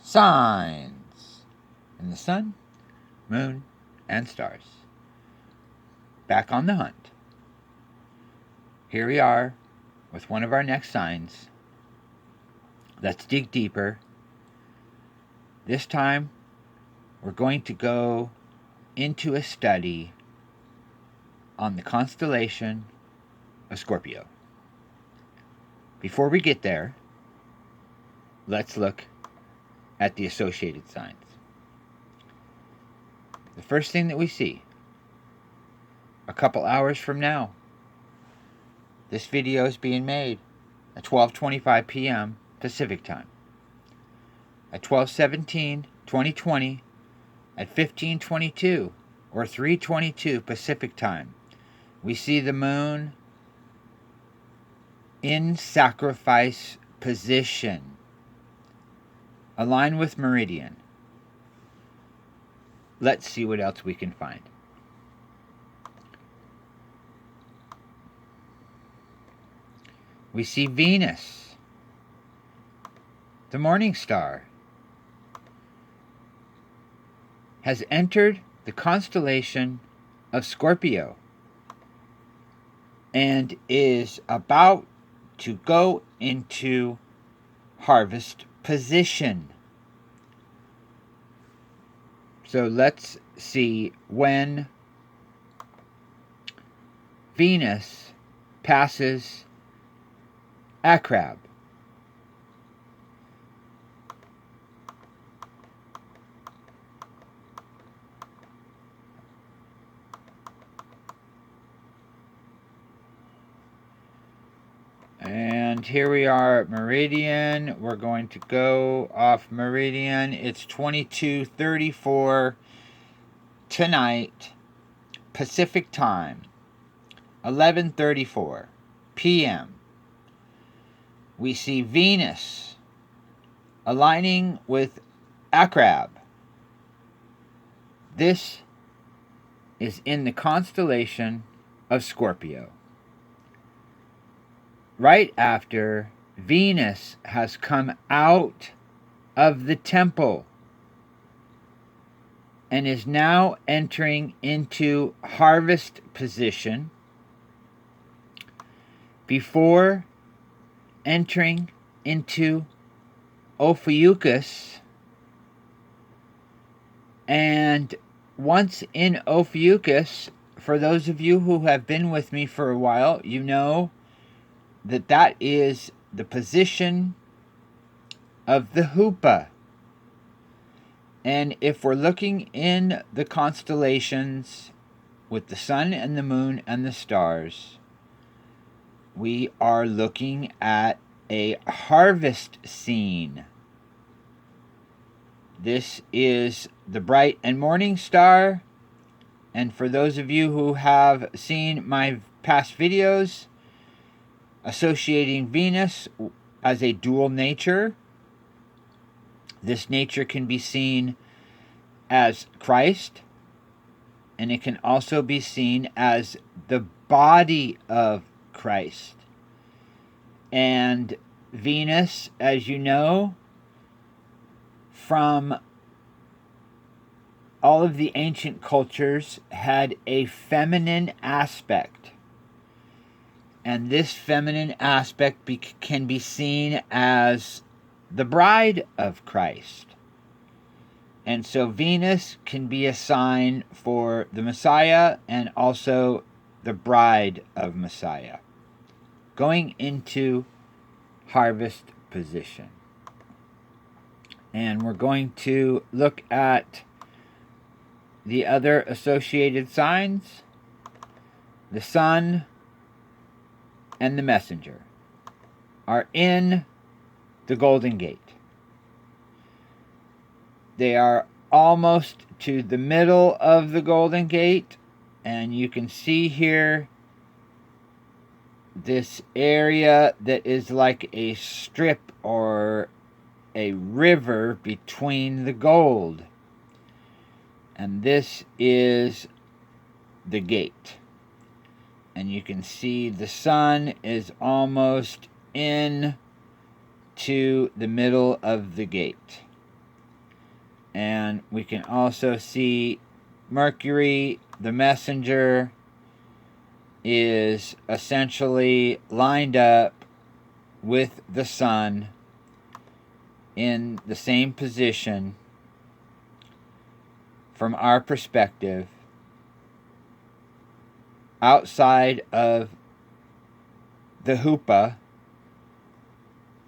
signs in the sun, moon, and stars. Back on the hunt. Here we are with one of our next signs. Let's dig deeper. This time, we're going to go into a study on the constellation of Scorpio. Before we get there, let's look at the associated signs. The first thing that we see, a couple hours from now, this video is being made at 12:25 p.m. Pacific time. At 12/17/2020, at 15:22 or 3:22 Pacific time, we see the moon in sacrifice position, aligned with meridian. Let's see what else we can find. We see Venus, the morning star, has entered the constellation of Scorpio and is about to go into harvest position. So let's see when Venus passes Acrab. And here we are at meridian. We're going to go off meridian. It's 22:34 tonight, Pacific time, 11:34 p.m. We see Venus aligning with Acrab. This is in the constellation of Scorpio. Right after Venus has come out of the temple and is now entering into harvest position before entering into Ophiuchus. And once in Ophiuchus, for those of you who have been with me for a while, you know that is the position of the Hupa. And if we're looking in the constellations with the sun and the moon and the stars, we are looking at a harvest scene. This is the bright and morning star. And for those of you who have seen my past videos, associating Venus as a dual nature, this nature can be seen as Christ, and it can also be seen as the body of Christ. And Venus, as you know, from all of the ancient cultures, had a feminine aspect. And this feminine aspect can be seen as the bride of Christ. And so Venus can be a sign for the Messiah and also the bride of Messiah, going into harvest position. And we're going to look at the other associated signs. The sun and the messenger are in the Golden Gate. They are almost to the middle of the Golden Gate, and you can see here this area that is like a strip or a river between the gold. And this is the gate. And you can see the sun is almost in to the middle of the gate. And we can also see Mercury, the messenger, is essentially lined up with the sun in the same position from our perspective, outside of the Hoopa,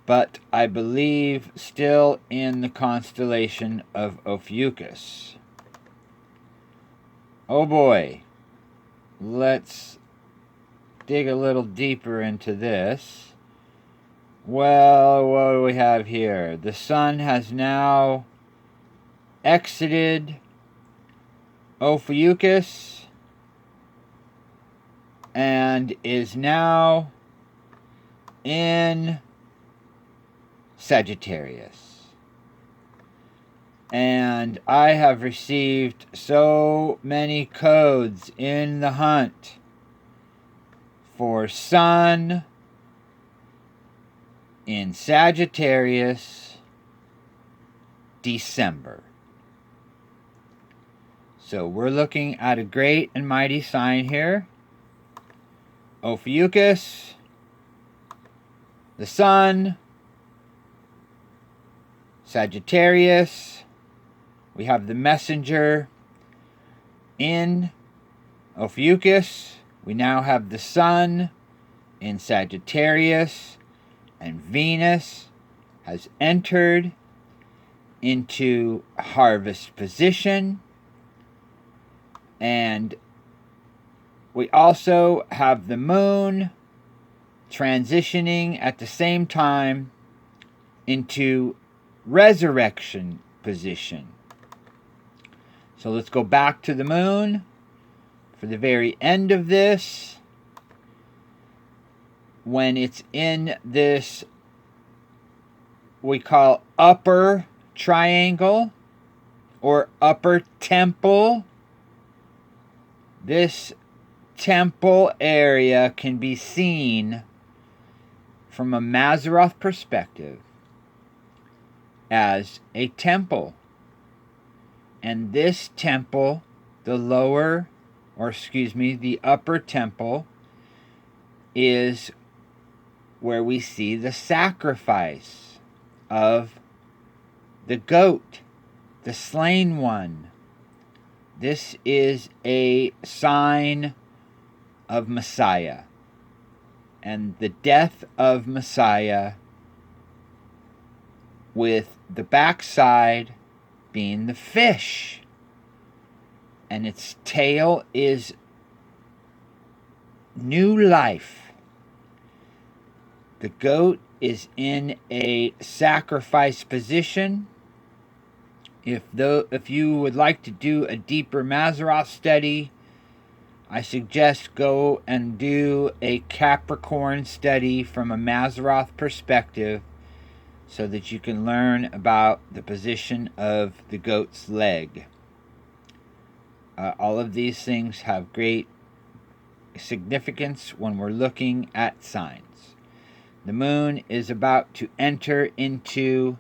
but I believe still in the constellation of Ophiuchus. Oh boy, let's dig a little deeper into this. Well, what do we have here? The sun has now exited Ophiuchus and is now in Sagittarius. And I have received so many codes in the hunt for Sun in Sagittarius, December. So we're looking at a great and mighty sign here. Ophiuchus, the Sun, Sagittarius. We have the messenger in Ophiuchus. We now have the Sun in Sagittarius, and Venus has entered into harvest position. And we also have the moon transitioning at the same time into resurrection position. So let's go back to the moon for the very end of this. When it's in this, we call upper triangle or upper temple. This temple area can be seen from a Mazzaroth perspective as a temple. And this temple, the upper temple, is where we see the sacrifice of the goat, the slain one. This is a sign of Messiah, and the death of Messiah, with the backside being the fish, and its tail is new life. The goat is in a sacrifice position. If you would like to do a deeper Mazzaroth study, I suggest go and do a Capricorn study from a Mazzaroth perspective so that you can learn about the position of the goat's leg. All of these things have great significance when we're looking at signs. The moon is about to enter into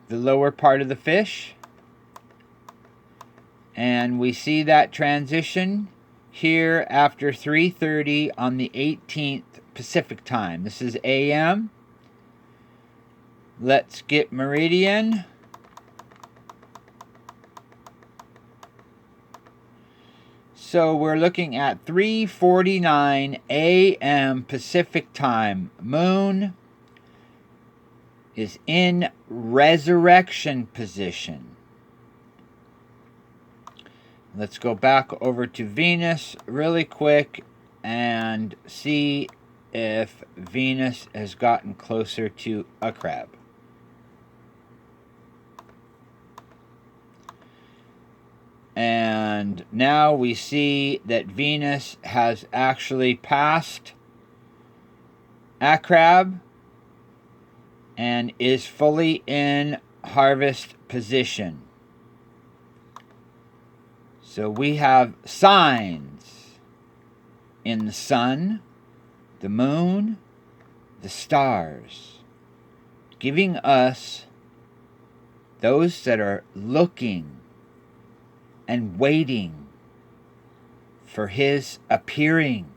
the lower part of the fish, and we see that transition here after 3:30 on the 18th Pacific time. This is AM. Let's get meridian. So we're looking at 3:49 AM Pacific time. Moon is in resurrection position. Let's go back over to Venus really quick and see if Venus has gotten closer to a crab. And now we see that Venus has actually passed Acrab and is fully in harvest position. So we have signs in the sun, the moon, the stars, giving us those that are looking and waiting for his appearing.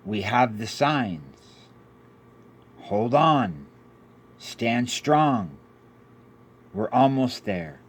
We have the signs. Hold on. Stand strong. We're almost there.